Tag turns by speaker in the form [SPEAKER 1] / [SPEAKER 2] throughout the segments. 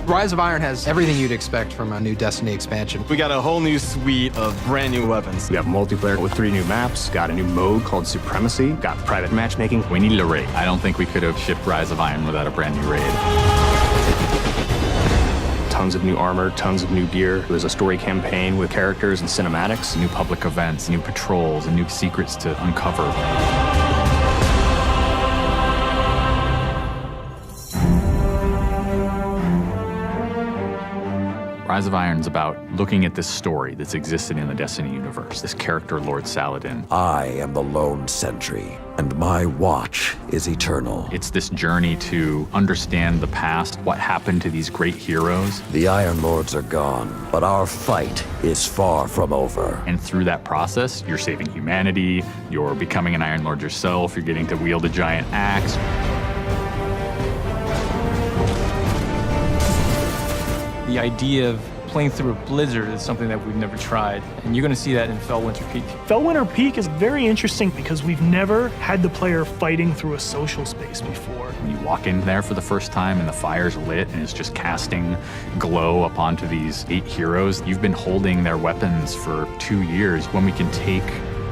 [SPEAKER 1] Rise of Iron has everything you'd expect from a new Destiny expansion.
[SPEAKER 2] We got a whole new suite of brand new weapons.
[SPEAKER 3] We have multiplayer with 3 new maps, got a new mode called Supremacy, got private matchmaking.
[SPEAKER 4] We needed a raid. I don't think we could have shipped Rise of Iron without a brand new raid.
[SPEAKER 3] Tons of new armor, tons of new gear. There's a story campaign with characters and cinematics.
[SPEAKER 4] New public events, new patrols, and new secrets to uncover. Rise of Iron is about looking at this story that's existed in the Destiny universe, this character, Lord Saladin.
[SPEAKER 5] I am the lone sentry, and my watch is eternal.
[SPEAKER 4] It's this journey to understand the past, what happened to these great heroes.
[SPEAKER 5] The Iron Lords are gone, but our fight is far from over.
[SPEAKER 4] And through that process, you're saving humanity, you're becoming an Iron Lord yourself, you're getting to wield a giant axe.
[SPEAKER 6] The idea of playing through a blizzard is something that we've never tried, and you're going to see that in Felwinter Peak.
[SPEAKER 7] Felwinter Peak is very interesting because we've never had the player fighting through a social space before.
[SPEAKER 4] When you walk in there for the first time and the fire's lit and it's just casting glow up onto these 8 heroes, you've been holding their weapons for 2 years. When we can take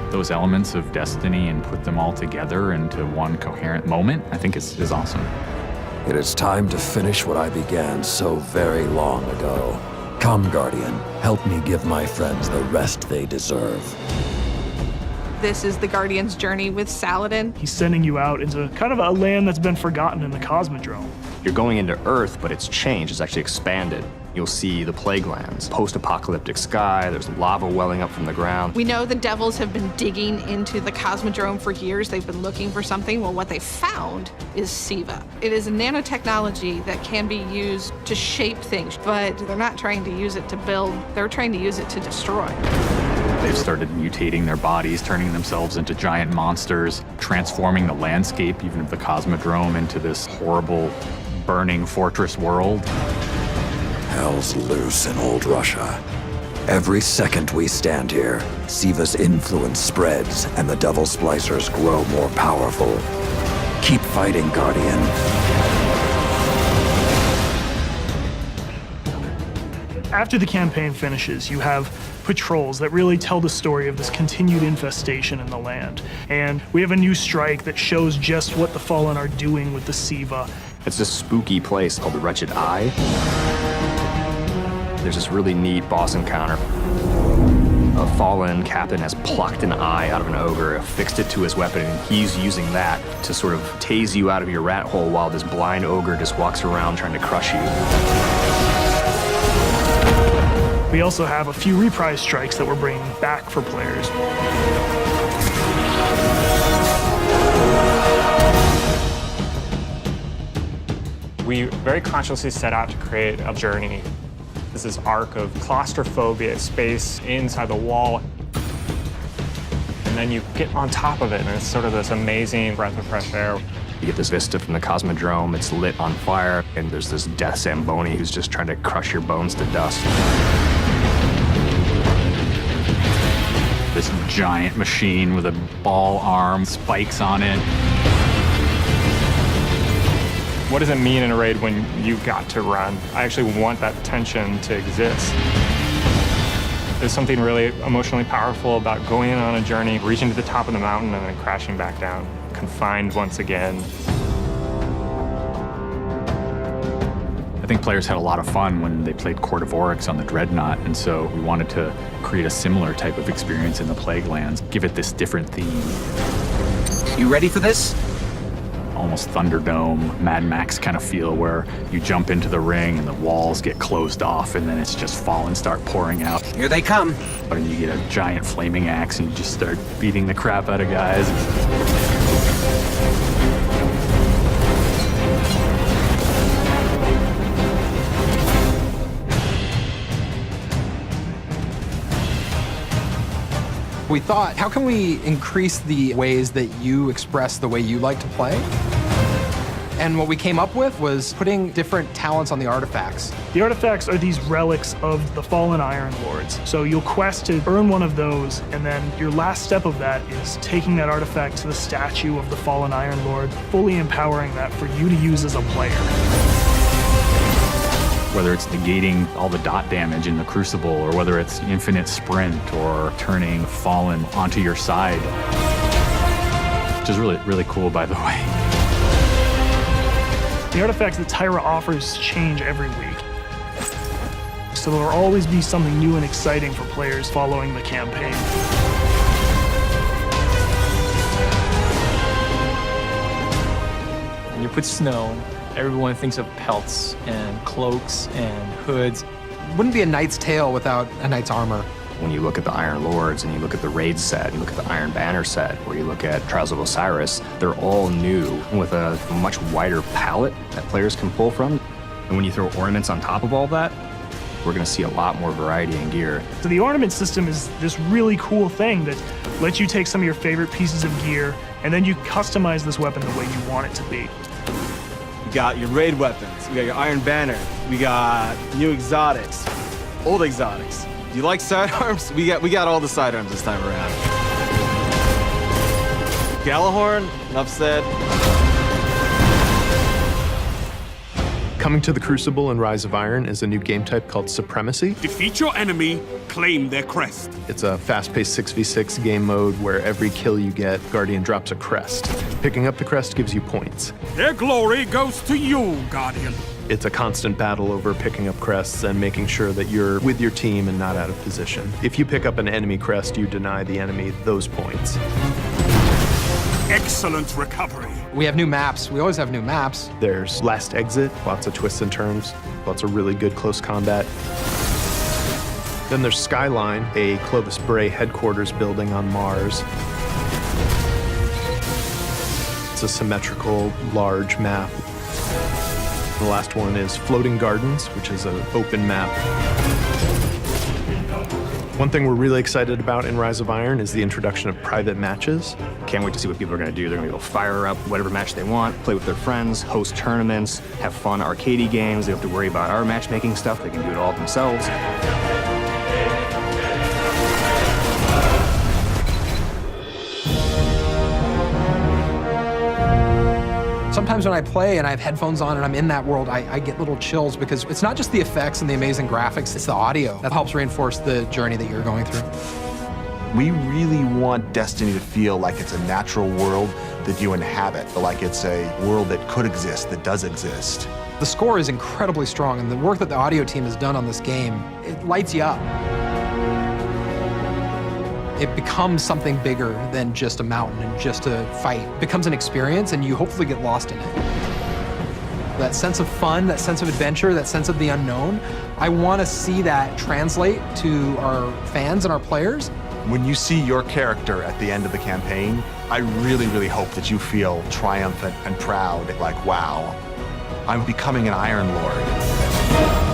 [SPEAKER 4] those elements of Destiny and put them all together into one coherent moment, I think is awesome.
[SPEAKER 5] It is time to finish what I began so very long ago. Come, Guardian, help me give my friends the rest they deserve.
[SPEAKER 8] This is the Guardian's journey with Saladin.
[SPEAKER 7] He's sending you out into kind of a land that's been forgotten in the Cosmodrome.
[SPEAKER 3] You're going into Earth, but it's changed, it's actually expanded. You'll see the Plague Lands, post-apocalyptic sky, there's lava welling up from the ground.
[SPEAKER 8] We know the Devils have been digging into the Cosmodrome for years. They've been looking for something. Well, what they found is SIVA. It is a nanotechnology that can be used to shape things, but they're not trying to use it to build, they're trying to use it to destroy.
[SPEAKER 4] They've started mutating their bodies, turning themselves into giant monsters, transforming the landscape, even of the Cosmodrome, into this horrible, burning fortress world.
[SPEAKER 5] Hell's loose in old Russia. Every second we stand here, SIVA's influence spreads and the Devil Splicers grow more powerful. Keep fighting, Guardian.
[SPEAKER 7] After the campaign finishes, you have patrols that really tell the story of this continued infestation in the land. And we have a new strike that shows just what the Fallen are doing with the SIVA.
[SPEAKER 3] It's this spooky place called the Wretched Eye. There's this really neat boss encounter. A Fallen captain has plucked an eye out of an ogre, affixed it to his weapon, and he's using that to sort of tase you out of your rat hole while this blind ogre just walks around trying to crush you.
[SPEAKER 7] We also have a few reprise strikes that we're bringing back for players.
[SPEAKER 9] We very consciously set out to create a journey. This is arc of claustrophobia, space inside the wall. And then you get on top of it, and it's sort of this amazing breath of fresh air.
[SPEAKER 3] You get this vista from the Cosmodrome, it's lit on fire, and there's this Death Zamboni who's just trying to crush your bones to dust.
[SPEAKER 4] This giant machine with a ball arm, spikes on it.
[SPEAKER 9] What does it mean in a raid when you got to run? I actually want that tension to exist. There's something really emotionally powerful about going in on a journey, reaching to the top of the mountain, and then crashing back down, confined once again.
[SPEAKER 4] I think players had a lot of fun when they played Court of Oryx on the Dreadnought, and so we wanted to create a similar type of experience in the Plague Lands, give it this different theme.
[SPEAKER 1] You ready for this?
[SPEAKER 4] Almost Thunderdome, Mad Max kind of feel, where you jump into the ring and the walls get closed off and then it's just Fallen start pouring out.
[SPEAKER 1] Here they come.
[SPEAKER 4] And you get a giant flaming axe and you just start beating the crap out of guys.
[SPEAKER 1] We thought, how can we increase the ways that you express the way you like to play? And what we came up with was putting different talents on the artifacts.
[SPEAKER 7] The artifacts are these relics of the fallen Iron Lords. So you'll quest to earn one of those, and then your last step of that is taking that artifact to the statue of the fallen Iron Lord, fully empowering that for you to use as a player.
[SPEAKER 4] Whether it's negating all the dot damage in the Crucible, or whether it's infinite sprint, or turning Fallen onto your side. Which is really, really cool, by the way.
[SPEAKER 7] The artifacts that Tyra offers change every week. So there will always be something new and exciting for players following the campaign.
[SPEAKER 6] When you put snow, everyone thinks of pelts and cloaks and hoods.
[SPEAKER 1] Wouldn't be a knight's tale without a knight's armor.
[SPEAKER 3] When you look at the Iron Lords and you look at the Raid set, you look at the Iron Banner set, or you look at Trials of Osiris, they're all new with a much wider palette that players can pull from. And when you throw ornaments on top of all that, we're going to see a lot more variety in gear.
[SPEAKER 7] So the ornament system is this really cool thing that lets you take some of your favorite pieces of gear and then you customize this weapon the way you want it to be.
[SPEAKER 2] You got your raid weapons, we got your Iron Banner, we got new exotics, old exotics. Do you like sidearms? We got all the sidearms this time around. Gjallarhorn, enough said.
[SPEAKER 10] Coming to the Crucible in Rise of Iron is a new game type called Supremacy.
[SPEAKER 11] Defeat your enemy, claim their crest.
[SPEAKER 10] It's a fast-paced 6v6 game mode where every kill you get, Guardian drops a crest. Picking up the crest gives you points.
[SPEAKER 11] Their glory goes to you, Guardian.
[SPEAKER 10] It's a constant battle over picking up crests and making sure that you're with your team and not out of position. If you pick up an enemy crest, you deny the enemy those points.
[SPEAKER 11] Excellent recovery.
[SPEAKER 1] We have new maps. We always have new maps.
[SPEAKER 10] There's Last Exit, lots of twists and turns, lots of really good close combat. Then there's Skyline, a Clovis Bray headquarters building on Mars. It's a symmetrical, large map. The last one is Floating Gardens, which is an open map. One thing we're really excited about in Rise of Iron is the introduction of private matches.
[SPEAKER 3] Can't wait to see what people are going to do. They're going to go fire up whatever match they want, play with their friends, host tournaments, have fun arcadey games. They don't have to worry about our matchmaking stuff. They can do it all themselves.
[SPEAKER 1] Sometimes when I play and I have headphones on and I'm in that world, I get little chills because it's not just the effects and the amazing graphics, it's the audio that helps reinforce the journey that you're going through.
[SPEAKER 12] We really want Destiny to feel like it's a natural world that you inhabit, like it's a world that could exist, that does exist.
[SPEAKER 1] The score is incredibly strong, and the work that the audio team has done on this game, it lights you up. It becomes something bigger than just a mountain and just a fight. It becomes an experience, and you hopefully get lost in it. That sense of fun, that sense of adventure, that sense of the unknown, I want to see that translate to our fans and our players.
[SPEAKER 12] When you see your character at the end of the campaign, I really, really hope that you feel triumphant and proud, like, wow, I'm becoming an Iron Lord.